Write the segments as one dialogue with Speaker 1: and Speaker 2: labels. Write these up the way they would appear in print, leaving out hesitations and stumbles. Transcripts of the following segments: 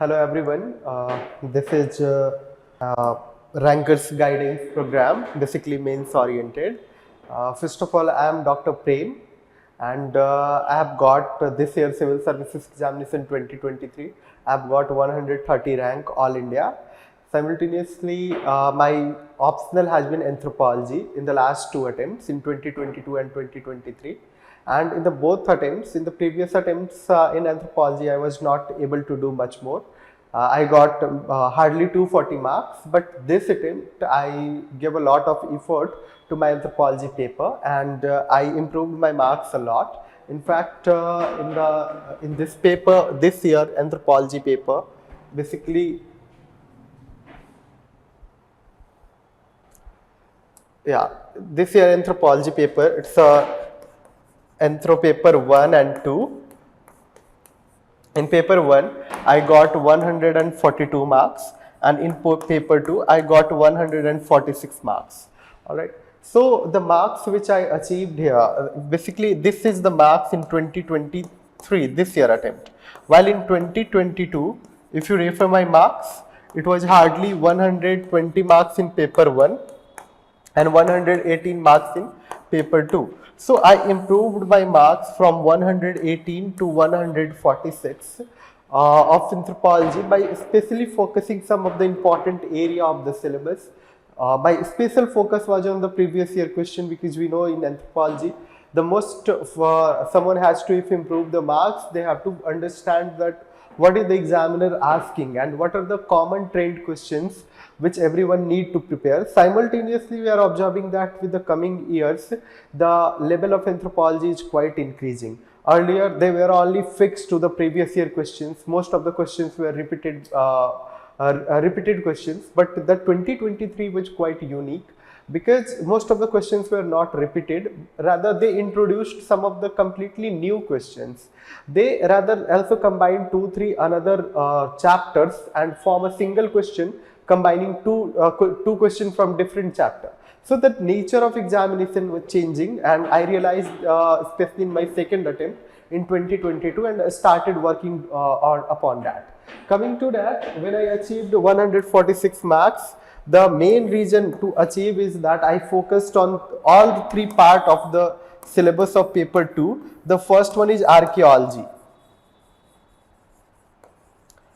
Speaker 1: Hello everyone, this is Rankers Guidance Program, basically mains oriented. First of all, I am Dr. Prem and I have got this year Civil Services Examination 2023. I have got 130 rank All India. Simultaneously, my optional has been Anthropology in the last two attempts in 2022 and 2023. And in the both attempts, in the previous attempts in Anthropology, I was not able to do much more. I got hardly 240 marks, but this attempt I gave a lot of effort to my Anthropology paper and I improved my marks a lot. In fact, in this paper, this year Anthropology paper, basically, this year Anthropology paper, it's a Anthro paper 1 and 2. In paper 1, I got 142 marks and in paper 2, I got 146 marks. Alright. So, the marks which I achieved here, basically this is the marks in 2023, this year attempt. While in 2022, if you refer my marks, it was hardly 120 marks in paper 1 and 118 marks in paper 2. So I improved my marks from 118 to 146 of Anthropology by especially focusing some of the important area of the syllabus. My special focus was on the previous year question, because we know in Anthropology the most someone has to, if improve the marks, they have to understand that what is the examiner asking and what are the common trend questions which everyone need to prepare. Simultaneously, we are observing that with the coming years, the level of Anthropology is quite increasing. Earlier, they were only fixed to the previous year questions. Most of the questions were repeated questions, but the 2023 was quite unique because most of the questions were not repeated. Rather, they introduced some of the completely new questions. They rather also combined 2-3 another chapters and form a single question, combining two questions from different chapter. So the nature of examination was changing, and I realized, especially in my second attempt in 2022, and started working upon that. Coming to that, when I achieved 146 marks, the main reason to achieve is that I focused on all the three parts of the syllabus of paper 2. The first one is archaeology.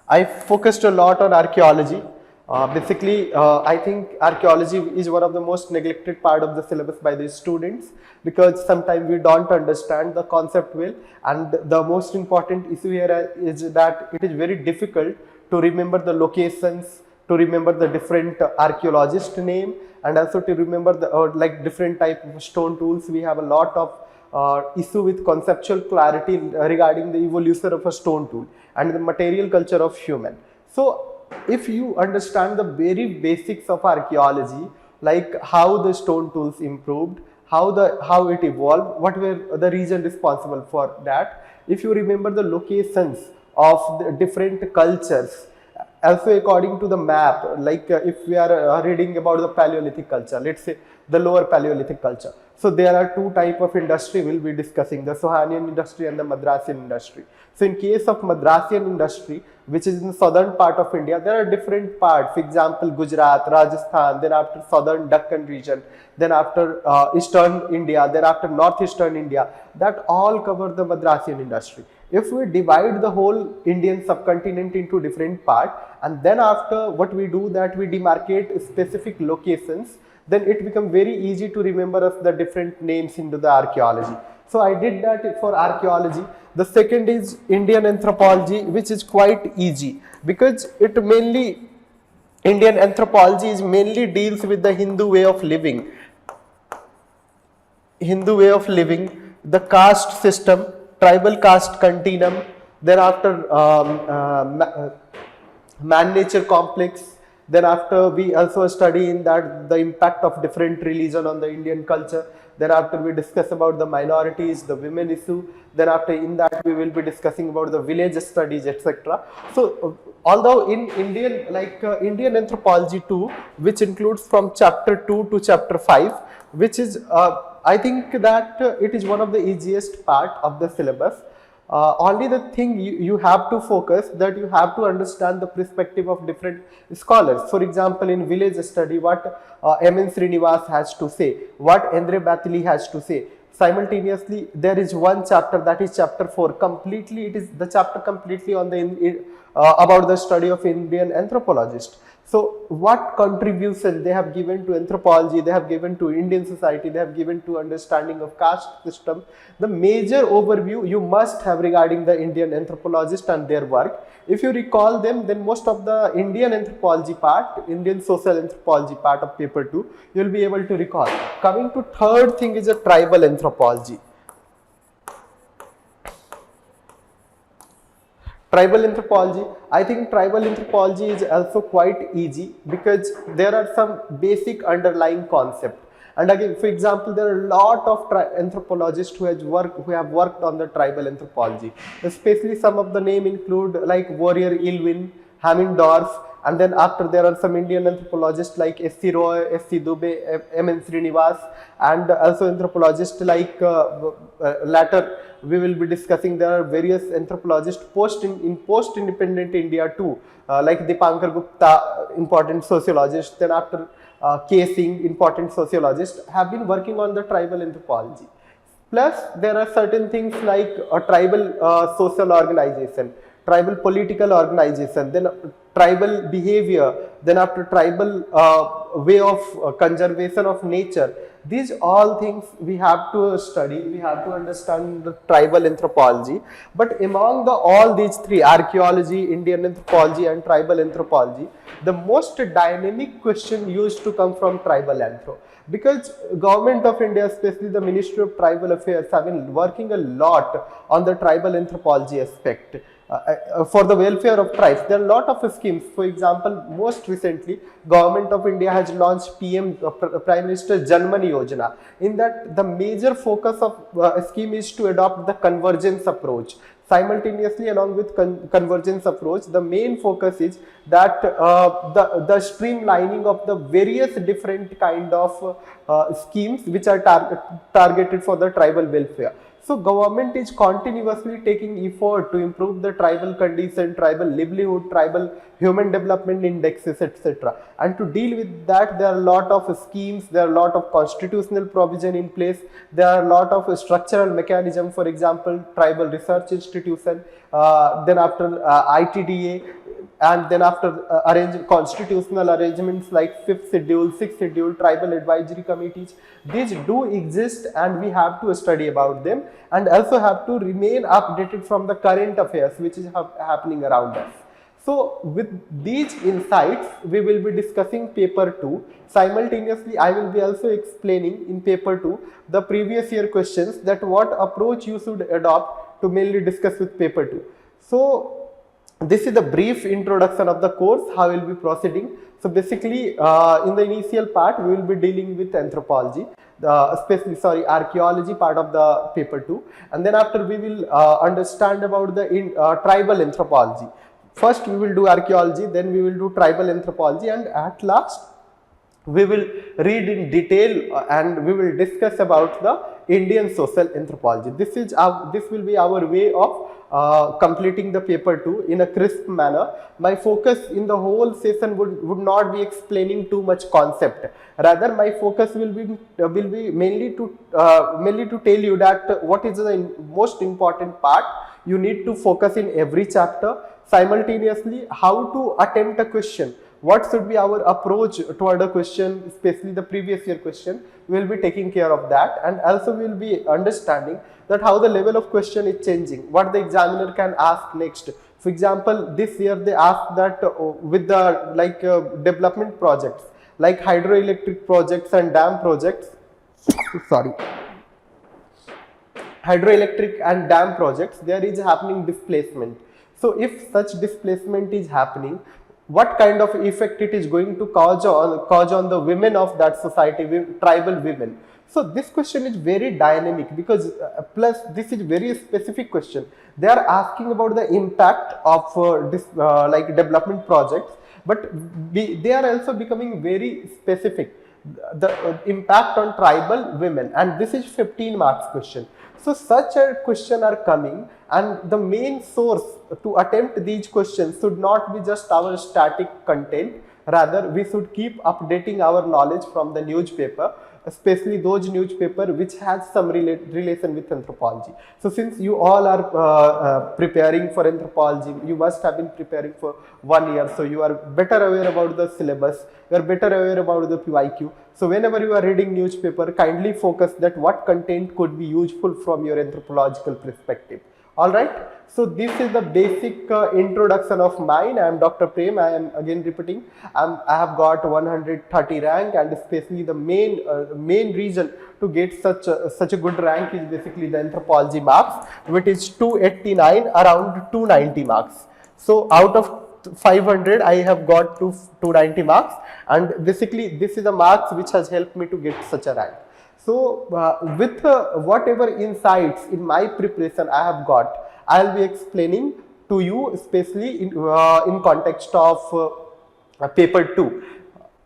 Speaker 1: I focused a lot on archaeology. I think archaeology is one of the most neglected part of the syllabus by the students, because sometimes we don't understand the concept well, and the most important issue here is that it is very difficult to remember the locations, to remember the different archaeologist name, and also to remember the like different type of stone tools. We have a lot of issue with conceptual clarity regarding the evolution of a stone tool and the material culture of human. So if you understand the very basics of archaeology, like how the stone tools improved, how it evolved, what were the reasons responsible for that, if you remember the locations of the different cultures, also according to the map, like if we are reading about the Paleolithic culture, let's say the lower Paleolithic culture. So there are two types of industry we'll be discussing, the Sohanian industry and the Madrasian industry. So in case of Madrasian industry, which is in the southern part of India, there are different parts. For example, Gujarat, Rajasthan, then after southern Deccan region, then after eastern India, then after northeastern India, that all cover the Madrasian industry. If we divide the whole Indian subcontinent into different parts, and then after what we do, that we demarcate specific locations, then it becomes very easy to remember us the different names into the archaeology. So I did that for archaeology. The second is Indian anthropology, which is quite easy because it mainly, Indian anthropology is mainly deals with the Hindu way of living. Hindu way of living, the caste system, tribal caste continuum, thereafter man-nature complex. Then after we also study in that the impact of different religion on the Indian culture. Thereafter we discuss about the minorities, the women issue. Then after in that we will be discussing about the village studies, etc. So although in Indian, like Indian anthropology 2, which includes from chapter 2 to chapter 5, which is I think that it is one of the easiest part of the syllabus. Only the thing you have to focus, that you have to understand the perspective of different scholars. For example, in village study, what M.N. Srinivas has to say, what Andre Batili has to say. Simultaneously, there is one chapter, that is chapter 4, completely, it is the chapter completely on the about the study of Indian anthropologist. So what contribution they have given to anthropology, they have given to Indian society, they have given to understanding of caste system. The major overview you must have regarding the Indian anthropologist and their work. If you recall them, then most of the Indian anthropology part, Indian social anthropology part of paper 2, you will be able to recall. Coming to third thing is a tribal anthropology. Tribal anthropology, I think tribal anthropology is also quite easy because there are some basic underlying concept. And again, for example, there are a lot of anthropologists who have worked on the tribal anthropology. Especially some of the name include like Warrior Ilwin, Hamindorf, and then after there are some Indian anthropologists like S.C. Roy, S.C. Dubey, M.N. Srinivas, and also anthropologists like latter we will be discussing. There are various anthropologists in post-independent India too, like Dipankar Gupta, important sociologist, then after K. Singh, important sociologist, have been working on the tribal anthropology. Plus, there are certain things like a tribal social organization, tribal political organization, then tribal behavior, then after tribal way of conservation of nature. These all things we have to study, we have to understand the tribal anthropology. But among all these three, archaeology, Indian anthropology and tribal anthropology, the most dynamic question used to come from tribal anthro. Because government of India, especially the Ministry of Tribal Affairs, have been working a lot on the tribal anthropology aspect. For the welfare of tribes, there are a lot of schemes. For example, most recently, Government of India has launched Prime Minister Janmani Yojana. In that, the major focus of scheme is to adopt the convergence approach. Simultaneously, along with convergence approach, the main focus is that the streamlining of the various different kind of schemes which are targeted for the tribal welfare. So government is continuously taking effort to improve the tribal condition, tribal livelihood, tribal human development indexes, etc. And to deal with that, there are a lot of schemes, there are a lot of constitutional provision in place, there are a lot of structural mechanism, for example, tribal research institution, then after ITDA, and then after constitutional arrangements like 5th schedule, 6th schedule, tribal advisory committees. These do exist and we have to study about them and also have to remain updated from the current affairs which is happening around us. So with these insights, we will be discussing paper 2. Simultaneously, I will be also explaining in paper 2 the previous year questions, that what approach you should adopt to mainly discuss with paper 2. So this is the brief introduction of the course, how we will be proceeding. So basically, in the initial part, we will be dealing with anthropology, archaeology part of the paper 2. And then after, we will understand about the tribal anthropology. First, we will do archaeology, then we will do tribal anthropology, and at last, we will read in detail and we will discuss about the Indian social anthropology. This will be our way of completing the paper 2 in a crisp manner. My focus in the whole session would not be explaining too much concept. Rather, my focus will be mainly to tell you that what is the most important part you need to focus in every chapter. Simultaneously, how to attempt a question. What should be our approach toward a question, especially the previous year question, we will be taking care of that, and also we will be understanding that how the level of question is changing, what the examiner can ask next. For example, this year they asked that with the development projects like hydroelectric projects and dam projects, hydroelectric and dam projects, there is happening displacement. So if such displacement is happening, what kind of effect it is going to cause on the women of that society, tribal women. So this question is very dynamic because plus this is very specific question. They are asking about the impact of development projects, but they are also becoming very specific. the impact on tribal women, and this is 15 marks question. So such a question are coming, and the main source to attempt these questions should not be just our static content. Rather, we should keep updating our knowledge from the newspaper, especially those newspaper which has some relation with anthropology. So since you all are preparing for anthropology, you must have been preparing for 1 year, so you are better aware about the syllabus, you are better aware about the PYQ. So whenever you are reading newspaper, kindly focus that what content could be useful from your anthropological perspective. All right, so this is the basic introduction of mine. I am Dr. Prem. I am again repeating. I have got 130 rank, and especially the main reason to get such a good rank is basically the anthropology marks, which is 289, around 290 marks. So out of 500, I have got to 290 marks, and basically this is the marks which has helped me to get such a rank. So with whatever insights in my preparation I have got, I will be explaining to you, especially in context of paper 2.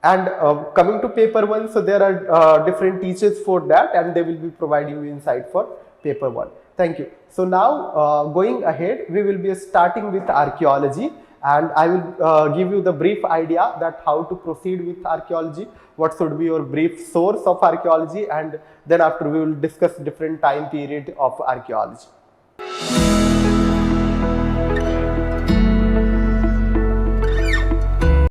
Speaker 1: And coming to paper 1, so there are different teachers for that, and they will be providing you insight for paper 1. Thank you. So now going ahead, we will be starting with archaeology, and I will give you the brief idea that how to proceed with archaeology, what should be your brief source of archaeology, and then after we will discuss different time period of archaeology.